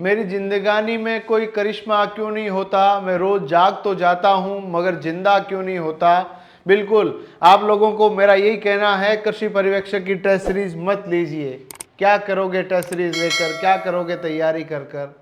मेरी जिंदगानी में कोई करिश्मा क्यों नहीं होता, मैं रोज जाग तो जाता हूं मगर जिंदा क्यों नहीं होता। बिल्कुल, आप लोगों को मेरा यही कहना है, कृषि पर्यवेक्षक की टेस्ट सीरीज मत लीजिए। क्या करोगे टेस्ट सीरीज लेकर, क्या करोगे तैयारी कर कर?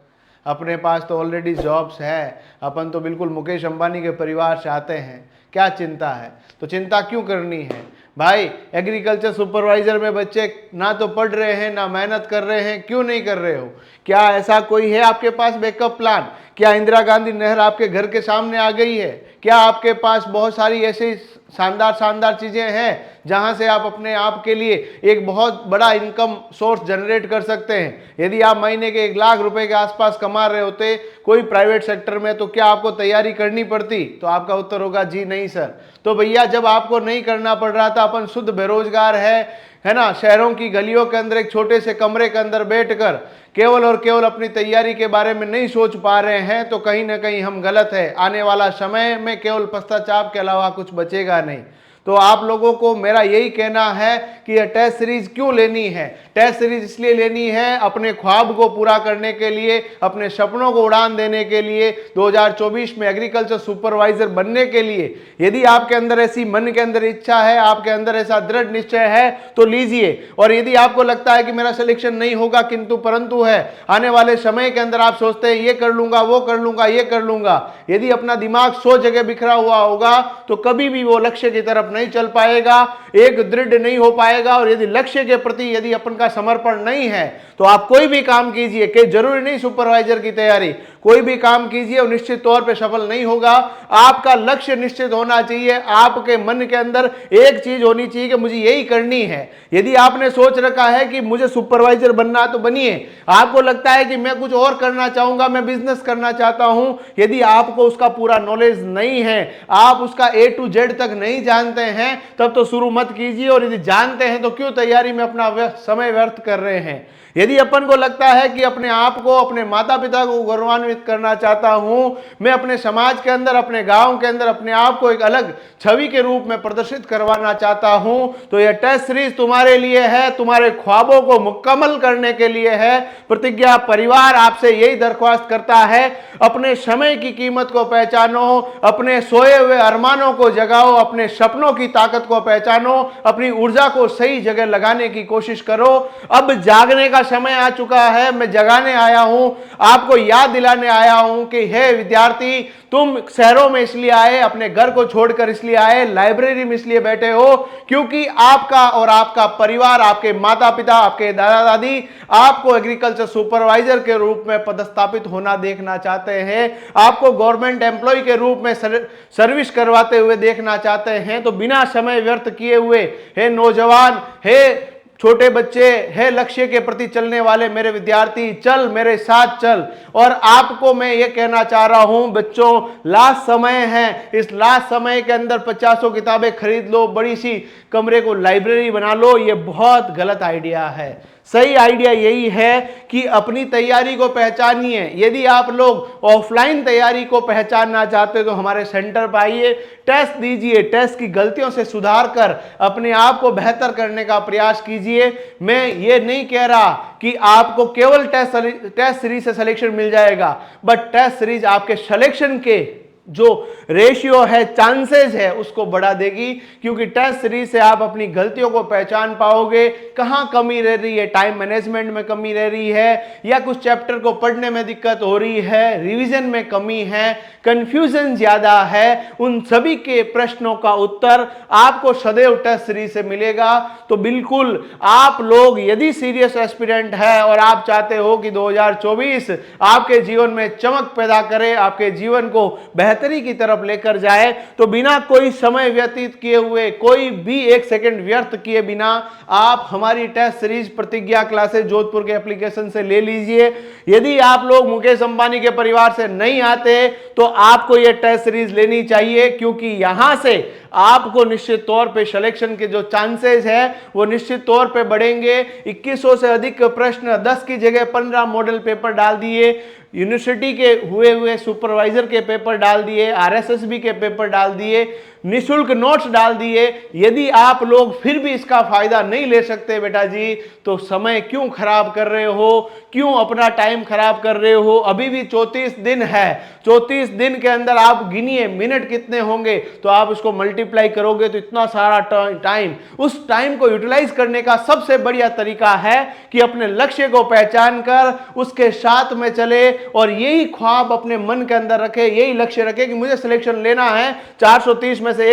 अपने पास तो ऑलरेडी जॉब्स है, अपन तो बिल्कुल मुकेश अंबानी के परिवार से आते हैं, क्या चिंता है? तो चिंता क्यों करनी है भाई? एग्रीकल्चर सुपरवाइजर में बच्चे ना तो पढ़ रहे हैं ना मेहनत कर रहे हैं, क्यों नहीं कर रहे हो? क्या ऐसा कोई है आपके पास बैकअप प्लान? क्या इंदिरा गांधी नहर आपके घर के सामने आ गई है? क्या आपके पास बहुत सारी ऐसी शानदार शानदार चीजें हैं जहां से आप अपने आप के लिए एक बहुत बड़ा इनकम सोर्स जनरेट कर सकते हैं? यदि आप महीने के 1 लाख रुपए के आसपास कमा रहे होते कोई प्राइवेट सेक्टर में, तो क्या आपको तैयारी करनी पड़ती? तो आपका उत्तर होगा जी नहीं सर। तो भैया, जब आपको नहीं करना पड़ रहा था, अपन शुद्ध बेरोजगार है ना, शहरों की गलियों के अंदर एक छोटे से कमरे के अंदर बैठकर केवल और केवल अपनी तैयारी के बारे में नहीं सोच पा रहे हैं, तो कहीं ना कहीं हम गलत है। आने वाला समय में केवल पश्चाताप के अलावा कुछ बचेगा नहीं। तो आप लोगों को मेरा यही कहना है कि यह टेस्ट सीरीज क्यों लेनी है? टेस्ट सीरीज इसलिए लेनी है, अपने ख्वाब को पूरा करने के लिए, अपने सपनों को उड़ान देने के लिए, 2024 में एग्रीकल्चर सुपरवाइजर बनने के लिए। यदि आपके अंदर ऐसी मन के अंदर इच्छा है, आपके अंदर ऐसा दृढ़ निश्चय है, तो लीजिए। और यदि आपको लगता है कि मेरा सिलेक्शन नहीं होगा, किंतु परंतु है, आने वाले समय के अंदर आप सोचते हैं ये कर लूंगा, वो कर लूंगा, ये कर लूंगा, यदि अपना दिमाग 100 जगह बिखरा हुआ होगा, तो कभी भी वो लक्ष्य की तरफ नहीं चल पाएगा, एक दृढ़ नहीं हो पाएगा। और यदि लक्ष्य के प्रति यदि अपन का समर्पण नहीं है, तो आप कोई भी काम कीजिए, कि जरूरी नहीं सुपरवाइजर की तैयारी, कोई भी काम कीजिए और निश्चित तौर पे सफल नहीं होगा। आपका लक्ष्य निश्चित होना चाहिए, आपके मन के अंदर एक चीज होनी चाहिए कि मुझे यही करनी है। यदि आपने सोच रखा है कि मुझे सुपरवाइजर बनना, तो बनिए। आपको लगता है कि मैं कुछ और करना चाहूंगा, मैं बिजनेस करना चाहता हूं, यदि आपको उसका पूरा नॉलेज नहीं है, आप उसका A to Z तक नहीं जानते हैं, तब तो शुरू मत कीजिए। और यदि जानते हैं तो क्यों तैयारी में अपना समय व्यर्थ कर रहे हैं? यदि अपन को लगता है कि अपने आप को, अपने माता पिता को गौरवान्वित करना चाहता हूं, मैं अपने समाज के अंदर, अपने गांव के अंदर अपने आप को एक अलग छवि के रूप में प्रदर्शित करवाना चाहता हूं, तो यह टेस्ट सीरीज तुम्हारे लिए है, तुम्हारे ख्वाबों को मुकम्मल करने के लिए है। प्रतिज्ञा परिवार आपसे यही दरख्वास्त करता है, अपने समय की कीमत को पहचानो, अपने सोए हुए अरमानों को जगाओ, अपने सपनों की ताकत को पहचानो, अपनी ऊर्जा को सही जगह लगाने की कोशिश करो। अब जागने का समय आ चुका है, मैं जगाने आया हूं, आपको याद दिलाने आया हूं कि हे विद्यार्थी, तुम शहरों में इसलिए आए, अपने घर को छोड़कर इसलिए आए, लाइब्रेरी में इसलिए बैठे हो क्योंकि आपका और आपका परिवार, आपके माता पिता, आपके दादा दादी आपको एग्रीकल्चर सुपरवाइजर के रूप में पदस्थापित होना देखना चाहते हैं, आपको गवर्नमेंट एम्प्लॉय के रूप में सर्विस करवाते हुए देखना चाहते हैं। तो बिना समय व्यर्थ किए हुए, हे नौजवान, हे छोटे बच्चे, है लक्ष्य के प्रति चलने वाले मेरे विद्यार्थी, चल मेरे साथ चल। और आपको मैं ये कहना चाह रहा हूं बच्चों, लास्ट समय है, इस लास्ट समय के अंदर 50 किताबें खरीद लो, बड़ी सी कमरे को लाइब्रेरी बना लो, ये बहुत गलत आइडिया है। सही आइडिया यही है कि अपनी तैयारी को पहचानिए। यदि आप लोग ऑफलाइन तैयारी को पहचानना चाहते हो तो हमारे सेंटर पर आइए, टेस्ट दीजिए, टेस्ट की गलतियों से सुधार कर अपने आप को बेहतर करने का प्रयास कीजिए। मैं ये नहीं कह रहा कि आपको केवल टेस्ट सीरीज से सिलेक्शन मिल जाएगा, बट टेस्ट सीरीज आपके सिलेक्शन के जो रेशियो है, चांसेस है, उसको बढ़ा देगी। क्योंकि टेस्ट सीरीज से आप अपनी गलतियों को पहचान पाओगे, कहां कमी रह रही है, टाइम मैनेजमेंट में कमी रह रही है, या कुछ चैप्टर को पढ़ने में दिक्कत हो रही है, रिवीजन में कमी है, कंफ्यूजन ज्यादा है, उन सभी के प्रश्नों का उत्तर आपको सदैव टेस्ट सीरीज से मिलेगा। तो बिल्कुल आप लोग यदि सीरियस एस्पिरेंट है और आप चाहते हो कि 2024 आपके जीवन में चमक पैदा करे, आपके जीवन को बेहतरी की तरफ लेकर जाए, तो बिना कोई समय व्यतीत किए हुए, कोई भी 1 सेकंड व्यर्थ किए बिना आप हमारी टेस्ट सीरीज प्रतिज्ञा क्लासेस जोधपुर के एप्लीकेशन से ले लीजिए। यदि आप लोग मुकेश अंबानी के परिवार से नहीं आते तो आपको यह टेस्ट सीरीज लेनी चाहिए, क्योंकि यहां से आपको निश्चित तौर पे सिलेक्शन के जो चांसेस है वो निश्चित तौर पे बढ़ेंगे। 2100 से अधिक प्रश्न, 10 की जगह 15 मॉडल पेपर डाल दिए, यूनिवर्सिटी के हुए सुपरवाइजर के पेपर डाल दिए, आरएसएसबी के पेपर डाल दिए, निशुल्क नोट्स डाल दिए। यदि आप लोग फिर भी इसका फायदा नहीं ले सकते बेटा जी, तो समय क्यों खराब कर रहे हो, क्यों अपना टाइम खराब कर रहे हो। अभी भी 34 दिन है, 34 दिन के अंदर आप गिनिए मिनट कितने होंगे, तो आप उसको मल्टीप्लाई करोगे तो इतना सारा टाइम, उस टाइम को यूटिलाइज करने का सबसे बढ़िया तरीका है कि अपने लक्ष्य को पहचान कर उसके साथ में चले और यही ख्वाब अपने मन के अंदर रखे, यही लक्ष्य रखे कि मुझे सिलेक्शन लेना है, 430 में से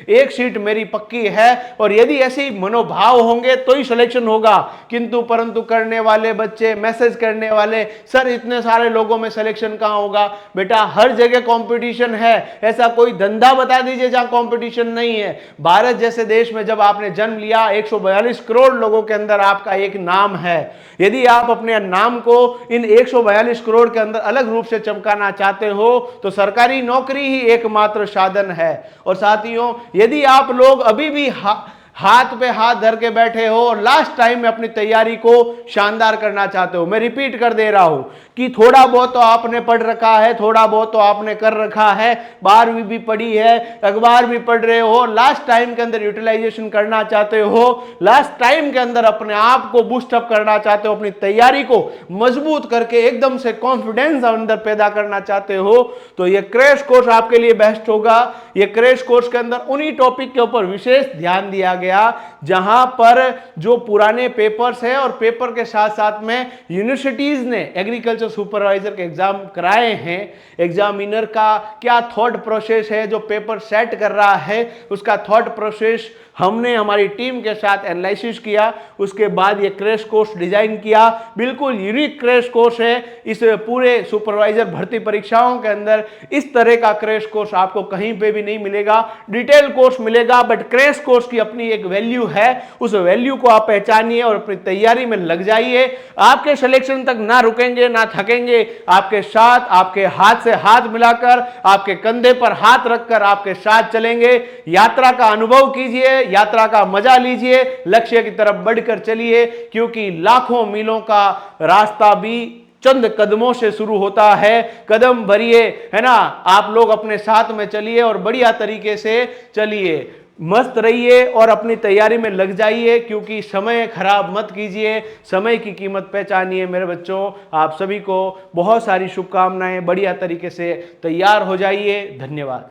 एक सीट मेरी पक्की है। और यदि ऐसे मनोभाव होंगे तो ही सिलेक्शन होगा। किंतु परंतु करने वाले बच्चे, मैसेज करने वाले, सर इतने सारे लोगों में सिलेक्शन कहां होगा। बेटा हर जगह कंपटीशन है, ऐसा कोई धंधा बता दीजिए जहां कंपटीशन नहीं है। भारत जैसे देश में जब आपने जन्म लिया, 142 करोड़ लोगों के अंदर आपका एक नाम है। यदि आप अपने नाम को इन 142 करोड़ के अंदर अलग रूप से चमकाना चाहते हो तो सरकारी नौकरी ही एकमात्र साधन है। और साथियों, यदि आप लोग अभी भी हाथ पे हाथ धर के बैठे हो और लास्ट टाइम में अपनी तैयारी को शानदार करना चाहते हो, मैं रिपीट कर दे रहा हूं कि थोड़ा बहुत तो आपने पढ़ रखा है, थोड़ा बहुत तो आपने कर रखा है, 12वीं भी पढ़ी है, अखबार भी पढ़ रहे हो, लास्ट टाइम के अंदर यूटिलाइजेशन करना चाहते हो, लास्ट टाइम के अंदर अपने आप को बूस्ट अप करना चाहते हो, अपनी तैयारी को मजबूत करके एकदम से कॉन्फिडेंस अंदर पैदा करना चाहते हो, तो ये क्रैश कोर्स आपके लिए बेस्ट होगा। ये क्रैश कोर्स के अंदर उन्हीं टॉपिक के ऊपर विशेष ध्यान दिया गया जहां पर जो पुराने पेपर्स है और पेपर के साथ साथ में यूनिवर्सिटीज ने एग्रीकल्चर सुपरवाइजर के एग्जाम कराए हैं, एग्जामिनर का क्या थॉट प्रोसेस है, जो पेपर सेट कर रहा है उसका थॉट प्रोसेस हमने हमारी टीम के साथ एनालिसिस किया। उसके बाद ये क्रैश कोर्स डिजाइन किया। बिल्कुल यूनिक क्रैश कोर्स है। इस पूरे सुपरवाइजर भर्ती परीक्षाओं के अंदर इस तरह का क्रैश कोर्स आपको कहीं पे भी नहीं मिलेगा। डिटेल कोर्स मिलेगा, बट क्रैश कोर्स की अपनी एक वैल्यू है। उस वैल्यू को आप पहचानिए और अपनी तैयारी में लग जाइए। आपके सिलेक्शन तक ना रुकेंगे ना थकेंगे, आपके साथ, आपके हाथ से हाथ मिलाकर, आपके कंधे पर हाथ रखकर आपके साथ चलेंगे। यात्रा का अनुभव कीजिए, यात्रा का मजा लीजिए, लक्ष्य की तरफ बढ़कर चलिए, क्योंकि लाखों मीलों का रास्ता भी चंद कदमों से शुरू होता है। कदम भरिए, है ना। आप लोग अपने साथ में चलिए और बढ़िया तरीके से चलिए, मस्त रहिए और अपनी तैयारी में लग जाइए, क्योंकि समय खराब मत कीजिए, समय की कीमत पहचानिए। मेरे बच्चों, आप सभी को बहुत सारी शुभकामनाएं, बढ़िया तरीके से तैयार हो जाइए। धन्यवाद।